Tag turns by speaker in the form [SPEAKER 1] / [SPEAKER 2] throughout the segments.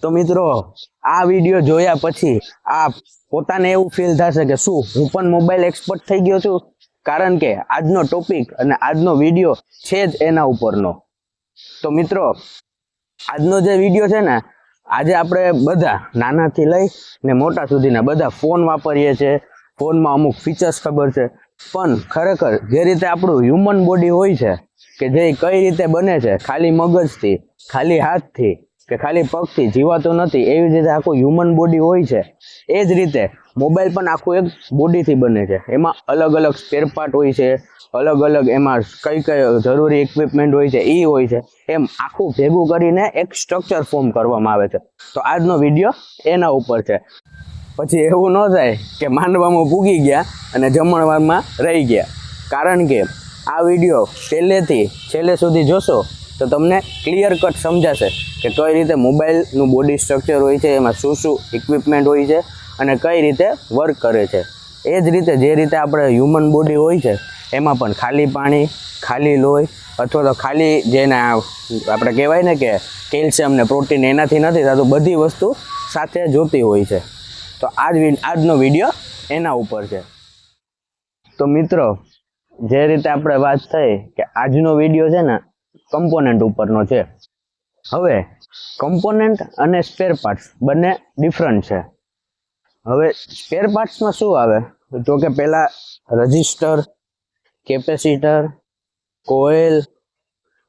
[SPEAKER 1] તો મિત્રો આ વિડીયો જોયા પછી આ પોતાને એવું ફીલ થશે કે શું હું પણ મોબાઈલ એક્સપર્ટ થઈ ગયો છું, કારણ કે આજનો ટોપિક અને આજનો વિડીયો છે જ એના ઉપરનો. તો મિત્રો આજનો જે વિડીયો છે ને, આજે આપણે બધા નાનાથી લઈ ને મોટા સુધીના બધા ફોન વાપરીએ છીએ. ફોનમાં અમુક ફીચર્સ ખબર છે, પણ ખરેખર જે રીતે આપણું હ્યુમન બોડી હોય છે કે જે કઈ રીતે બને છે, ખાલી મગજથી, ખાલી હાથથી કે ખાલી પગથી જીવાતું નથી, એવી રીતે આખું હ્યુમન બોડી હોય છે. એ જ રીતે મોબાઈલ પણ આખું એક બોડીથી બને છે. એમાં અલગ અલગ સ્પેર પાર્ટ હોય છે, અલગ અલગ એમાં કઈ જરૂરી ઇક્વિપમેન્ટ હોય છે એ હોય છે. એમ આખું ભેગું કરીને એક સ્ટ્રક્ચર ફોર્મ કરવામાં આવે છે. તો આજનો વિડીયો એના ઉપર છે. પછી એવું ન થાય કે માંડવામાં પૂગી ગયા અને જમણવારમાં રહી ગયા, કારણ કે આ વિડીયો પહેલેથી છેલ્લે સુધી જોશો તો તમને ક્લિયર કટ સમજાશે કે કઈ રીતે મોબાઈલનું બોડી સ્ટ્રક્ચર હોય છે, એમાં શું શું ઇક્વિપમેન્ટ હોય છે અને કઈ રીતે વર્ક કરે છે. એ જ રીતે જે રીતે આપણે હ્યુમન બોડી હોય છે એમાં પણ ખાલી પાણી, ખાલી લોહી અથવા તો ખાલી જેને આપણે કહેવાય ને કે કેલ્શિયમ ને પ્રોટીન એનાથી નથી થતું, બધી વસ્તુ સાથે જોતી હોય છે. તો આજનો વિડીયો એના ઉપર છે. તો મિત્રો જે રીતે આપણે વાત થઈ કે આજનો વિડીયો છે ને કમ્પોનન્ટ ઉપરનો છે. હવે કમ્પોનન્ટ અને સ્પેર પાર્ટ્સ બંને ડિફરન્ટ છે. હવે સ્પેર પાર્ટ્સમાં શું આવે તો કે પહેલા register, capacitor, coil,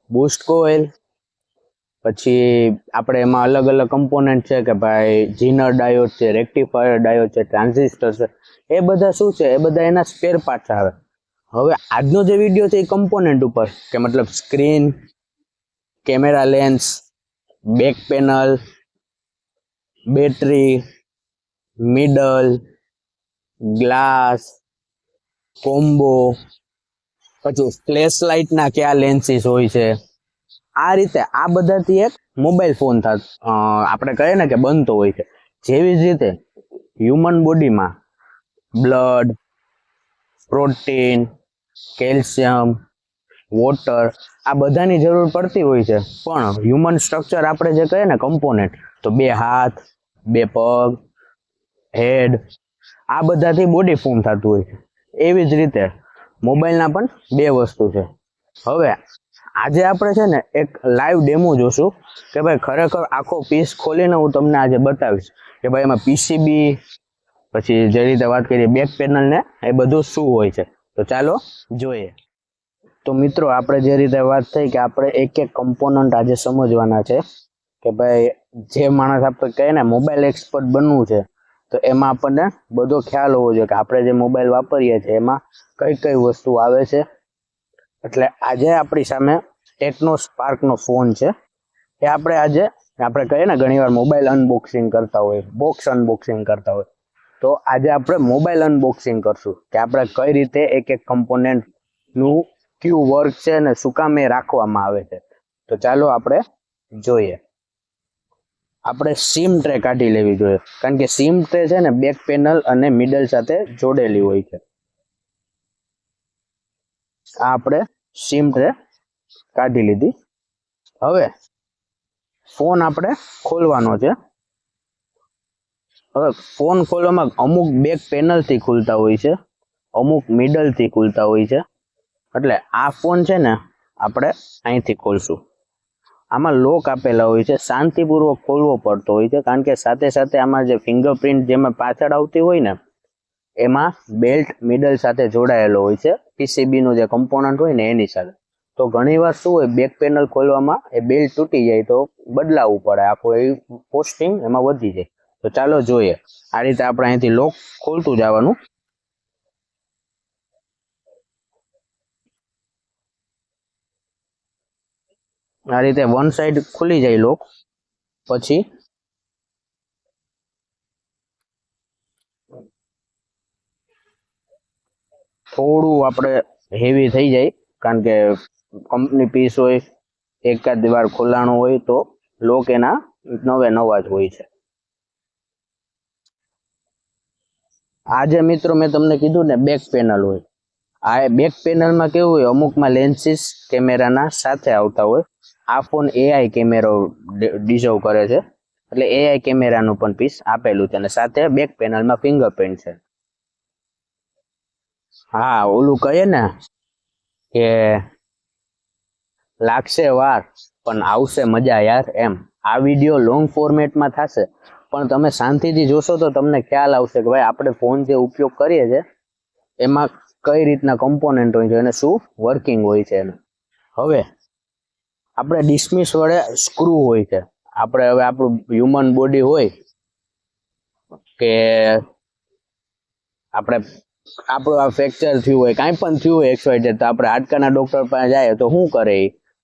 [SPEAKER 1] boost coil, પછી આપણે એમાં અલગ અલગ કમ્પોનન્ટ છે કે ભાઈ જીનર ડાયોડ છે, રેક્ટિફાયર ડાયોડ છે, ટ્રાન્ઝિસ્ટર છે, એ બધા શું છે, એ બધા એના સ્પેર પાર્ટ્સ આવે. હવે આજનો જે વિડીયો છે એ કમ્પોનન્ટ ઉપર, કે મતલબ screen, camera lens, back panel, battery, middle, glass, combo, પછી ફ્લેશ લાઇટના કયા લેન્સીસ હોય છે, આ રીતે આ બધાથી એક મોબાઈલ ફોન આપણે કહીએ ને કે બનતો હોય છે. જેવી જ રીતે હ્યુમન બોડીમાં બ્લડ, પ્રોટીન, કેલ્શિયમ, વોટર આ બધાની જરૂર પડતી હોય છે. પણ હ્યુમન સ્ટ્રક્ચર આપણે જે કહીએ ને કમ્પોનેન્ટ, તો 2 હાથ, 2 પગ, હેડ, આ બધાથી બોડી ફોર્મ થતું હોય છે. એવી જ રીતે મોબાઈલના પણ 2 વસ્તુ છે. હવે આજે આપણે છે ને એક લાઈવ ડેમો જોશું કે ભાઈ ખરેખર આખો પીસ ખોલીને હું તમને આજે બતાવીશ કે ભાઈ એમાં પીસીબી, પછી જે રીતે વાત કરીએ બેક પેનલ ને એ બધું શું હોય છે. તો ચાલો જોઈએ. તો મિત્રો આપણે જે રીતે વાત થઈ કે આપણે એક એક કમ્પોનન્ટ આજે સમજવાના છે કે ભાઈ જે માણસ આપણે કહે ને મોબાઈલ એક્સપર્ટ બનવું છે, તો એમાં આપણને બધો ખ્યાલ હોવો જોઈએ કે આપણે જે મોબાઈલ વાપરીએ છીએ એમાં કઈ કઈ વસ્તુ આવે છે. એટલે આજે આપણી સામે ટેકનો સ્પાર્કનો ફોન છે. એ આપણે કહીએ ને ઘણીવાર મોબાઈલ અનબોક્સિંગ કરતા હોય, બોક્સ અનબોક્સિંગ કરતા હોય, તો આજે આપણે મોબાઈલ અનબોક્સિંગ કરશું કે આપણે કઈ રીતે એક એક કમ્પોનેન્ટનું કયું વર્ક છે ને શું કામ એ રાખવામાં આવે છે. તો ચાલો આપણે જોઈએ. આપણે સિમ ટ્રે કાઢી લેવી જોઈએ, કારણ કે સિમ ટ્રે છે ને બેક પેનલ અને મિડલ સાથે જોડેલી હોય છે. આ આપણે સિમ ટ્રે કાઢી લીધી. હવે ફોન આપણે ખોલવાનો છે. હવે ફોન ખોલવામાં અમુક બેક પેનલથી ખુલતા હોય છે, અમુક મિડલથી ખુલતા હોય છે. એટલે આ ફોન છે ને આપણે અહીંથી ખોલશું. આમાં લોક આપેલા હોય છે, શાંતિપૂર્વક ખોલવો પડતો હોય છે, કારણ કે સાથે સાથે આમાં જે ફિંગરપ્રિન્ટ જેમાં પાછળ આવતી હોય ને એમાં બેલ્ટ મિડલ સાથે જોડાયેલો હોય છે, પીસીબીનું જે કમ્પોનન્ટ હોય ને એની સાથે. તો ઘણીવાર શું હોય, બેક પેનલ ખોલવામાં એ બેલ્ટ તૂટી જાય તો બદલાવવું પડે, આખું એ પોસ્ટિંગ એમાં વધી જાય. તો ચાલો જોઈએ. આ રીતે આપણે અહીંથી લોક ખોલતું જવાનું. આ રીતે વન સાઈડ ખુલી જાય લોક. પછી થોડું આપણે હેવી થઈ જાય, કારણ કે કંપની પીસ હોય, એકાદ વાર ખોલાણું હોય તો લોક એના નવા જ હોય છે. આ જે મિત્રો મેં તમને કીધું ને બેક પેનલ હોય, આ બેક પેનલમાં કેવું હોય, અમુકમાં લેન્સીસ કેમેરાના સાથે આવતા હોય. આ ફોન એઆઈ કેમેરો ડિઝર્વ કરે છે, એટલે એઆઈ કેમેરાનું પણ પીસ આપેલું છે અને સાથે બેક પેનલમાં ફિંગરપ્રિન્ટ છે. હા, ઓલું કહે ને કે લાગશે વાર પણ આવશે મજા યાર, એમ આ વિડીયો લોંગ ફોર્મેટમાં થશે પણ તમે શાંતિથી જોશો તો તમને ખ્યાલ આવશે કે ભાઈ આપણે ફોન જે ઉપયોગ કરીએ છીએ એમાં કઈ રીતના કમ્પોનન્ટ હોય છે અને શું વર્કિંગ હોય છે એનું. હવે આપણે ડિસ્મિસ વડે સ્ક્રૂ હોય છે. આપણે હવે આપણું હ્યુમન બોડી હોય કે આપણે આપણું આ ફ્રેક્ચર થયું હોય, કાંઈ પણ થયું હોય XYZ, તો આપણે હાડકાના ડોક્ટર પાસે જાય તો શું કરે?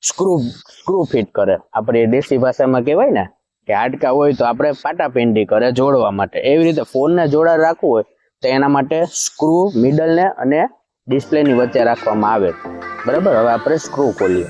[SPEAKER 1] સ્ક્રૂ ફિટ કરે. આપણે દેશી ભાષામાં કહેવાય ને કે હાડકા હોય તો આપણે પાટાપિંડી કરે જોડવા માટે. એવી રીતે ફોનને જોડા રાખવું હોય તો એના માટે સ્ક્રૂ મિડલને અને ડિસ્પ્લેની વચ્ચે રાખવામાં આવે. બરાબર, હવે આપણે સ્ક્રૂ ખોલીએ.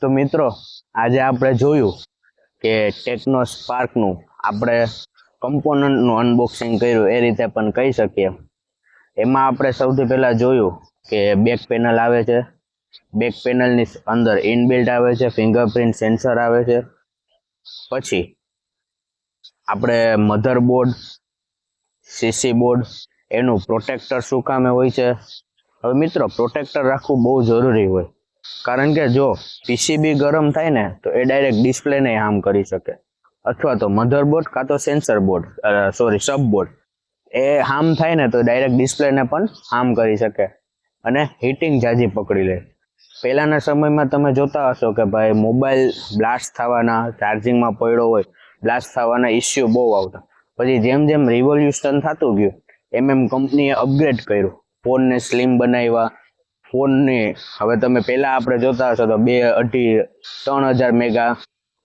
[SPEAKER 1] તો મિત્રો આજે આપણે જોયું કે ટેકનો સ્પાર્કનું આપણે કમ્પોનન્ટનું અનબોક્સિંગ કર્યું, એ રીતે પણ કહી શકીએ. એમાં આપણે સૌથી પહેલાં જોયું કે બેક પેનલ આવે છે. બેક પેનલની અંદર ઇનબિલ્ટ આવે છે, ફિંગરપ્રિન્ટ સેન્સર આવે છે. પછી આપણે મધરબોર્ડ, સીસી બોર્ડ, એનું પ્રોટેક્ટર શું કામે હોય છે. હવે મિત્રો પ્રોટેક્ટર રાખવું બહુ જરૂરી હોય, કારણ કે જો પીસીબી ગરમ થાય ને તો એ ડાયરેક્ટ ડિસ્પ્લેને હાર્મ કરી શકે, અથવા તો મધરબોર્ડ કાં તો સેન્સર બોર્ડ સબબોર્ડ એ હાર્મ થાય ને તો ડાયરેક્ટ ડિસ્પ્લેને પણ હાર્મ કરી શકે અને હીટિંગ જાજી પકડી લે. પહેલાંના સમયમાં તમે જોતા હશો કે ભાઈ મોબાઈલ બ્લાસ્ટ થવાના, ચાર્જિંગમાં પડ્યો હોય બ્લાસ્ટ થવાના ઇસ્યુ બહુ આવતા. પછી જેમ જેમ રિવોલ્યુશન થતું ગયું એમ કંપનીએ અપગ્રેડ કર્યું, ફોનને સ્લિમ બનાવ્યા. ફોનની હવે તમે પહેલાં આપણે જોતા હશો તો 2-2.5-3000 મેગા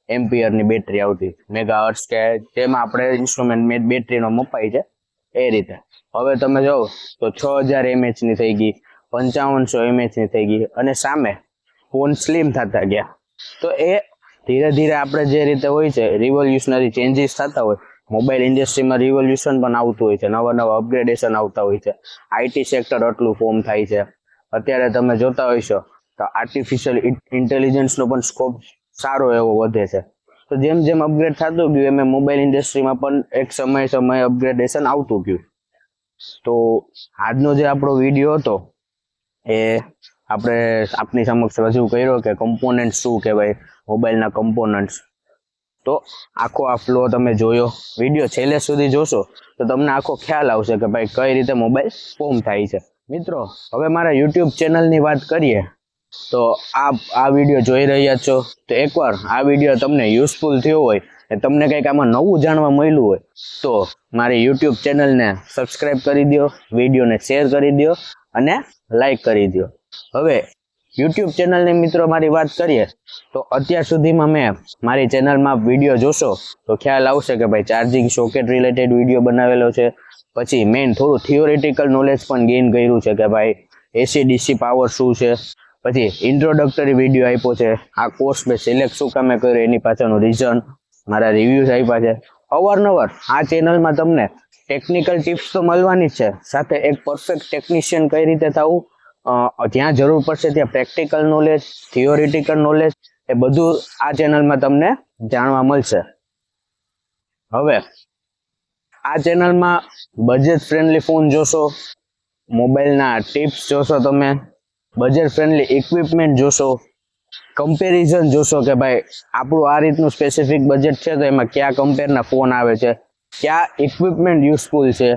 [SPEAKER 1] એમ્પિયરની બેટરી આવતી, મેગા હર્ટ્ઝ કે જેમાં આપણે ઇન્સ્ટ્રુમેન્ટ બેટરીનો મપાય છે એ રીતે. હવે તમે જોવો તો 6000 mAhની થઈ ગઈ, 5500 mAhની થઈ ગઈ, અને સામે ફોન સ્લિમ થતા ગયા. તો એ ધીરે ધીરે આપણે જે રીતે હોય છે રિવોલ્યુશનરી ચેન્જીસ થતા હોય, મોબાઈલ ઇન્ડસ્ટ્રીમાં રિવોલ્યુશન પણ આવતું હોય છે, નવા નવા અપગ્રેડેશન આવતા હોય છે. આઈટી સેક્ટર એટલું ફોર્મ થાય છે. અત્યારે તમે જોતા હોઈશો તો આર્ટિફિશિયલ ઇન્ટેલિજન્સનો પણ સ્કોપ સારો એવો વધે છે. તો જેમ જેમ અપગ્રેડ થતું ગયું એમ મોબાઈલ ઇન્ડસ્ટ્રીમાં પણ એક સમય અપગ્રેડેશન આવતું ગયું. તો આજનો જે આપણો વિડીયો હતો એ આપણે આપની સમક્ષ રજૂ કર્યો કે કમ્પોનન્ટ શું કહેવાય, મોબાઈલના કમ્પોનન્ટ્સ. તો આખો આ ફ્લો તમે જોયો, વિડીયો છેલ્લે સુધી જોશો તો તમને આખો ખ્યાલ આવશે કે ભાઈ કઈ રીતે મોબાઈલ ફોર્મ થાય છે. મિત્રો હવે મારા યુટ્યુબ ચેનલની વાત કરીએ તો આ વિડીયો જોઈ રહ્યા છો તો એકવાર આ વિડીયો તમને યુઝફુલ થયો હોય ને તમને કંઈક આમાં નવું જાણવા મળ્યું હોય તો મારી યુટ્યુબ ચેનલને સબસ્ક્રાઈબ કરી દો, વિડીયોને શેર કરી દો અને લાઈક કરી દો. હવે યુટ્યુબ ચેનલની મિત્રો મારી વાત કરીએ તો અત્યાર સુધીમાં મેં મારી ચેનલમાં વિડીયો જોશો તો ખ્યાલ આવશે કે ભાઈ ચાર્જિંગ સોકેટ રિલેટેડ વિડીયો બનાવેલો છે. પછી મેઇન થોડું થિયોરિટિકલ નોલેજ પણ ગેઇન કર્યું છે કે ભાઈ એસી ડીસી પાવર શું છે. પછી ઇન્ટ્રોડક્ટરી વિડીયો આપ્યો છે, આ કોર્સ મેં સિલેક્ટ શું કામે કર્યો એની પાછળનું રીઝન, મારા રિવ્યૂઝ આપ્યા છે. અવારનવાર આ ચેનલમાં તમને ટેકનિકલ ટિપ્સ તો મળવાની જ છે, સાથે એક પરફેક્ટ ટેકનિશિયન કઈ રીતે થવું, જ્યાં જરૂર પડશે ત્યાં પ્રેક્ટિકલ નોલેજ, થિયોરિટિકલ નોલેજ, એ બધું આ ચેનલમાં તમને જાણવા મળશે. હવે આ ચેનલમાં બજેટ ફ્રેન્ડલી ફોન જોશો, મોબાઈલના ટિપ્સ જોશો, તમે બજેટ ફ્રેન્ડલી ઇક્વિપમેન્ટ જોશો, કમ્પેરિઝન જોશો કે ભાઈ આપણું આ રીતનું સ્પેસિફિક બજેટ છે તો એમાં કયા કમ્પેરના ફોન આવે છે, કયા ઇક્વિપમેન્ટ યુઝફુલ છે,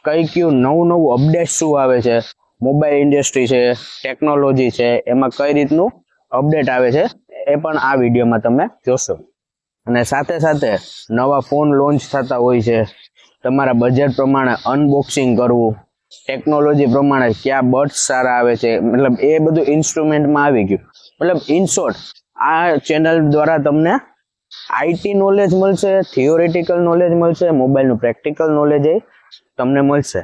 [SPEAKER 1] કયું નવું અપડેટ શું આવે છે, મોબાઈલ ઇન્ડસ્ટ્રી છે, ટેકનોલોજી છે, એમાં કઈ રીતનું અપડેટ આવે છે એ પણ આ વિડીયોમાં તમે જોશો. અને સાથે સાથે નવા ફોન લોન્ચ થતા હોય છે, તમારા બજેટ પ્રમાણે અનબોક્સિંગ કરવું, ટેકનોલોજી પ્રમાણે કયા બડ્સ સારા આવે છે, મતલબ એ બધું ઇન્સ્ટ્રુમેન્ટમાં આવી ગયું. મતલબ ઇન શોર્ટ આ ચેનલ દ્વારા તમને આઈટી નોલેજ મળશે, થિયોરિટિકલ નોલેજ મળશે, મોબાઈલનું પ્રેક્ટિકલ નોલેજ તમને મળશે.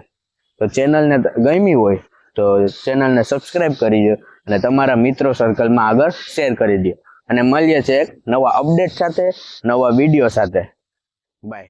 [SPEAKER 1] તો ચેનલને ગમી હોય તો ચેનલને સબસ્ક્રાઈબ કરી દો અને તમારા મિત્રો સર્કલમાં આગળ શેર કરી દો. અને મળીએ છીએ એક નવા અપડેટ સાથે, નવા વિડીયો સાથે. બાય.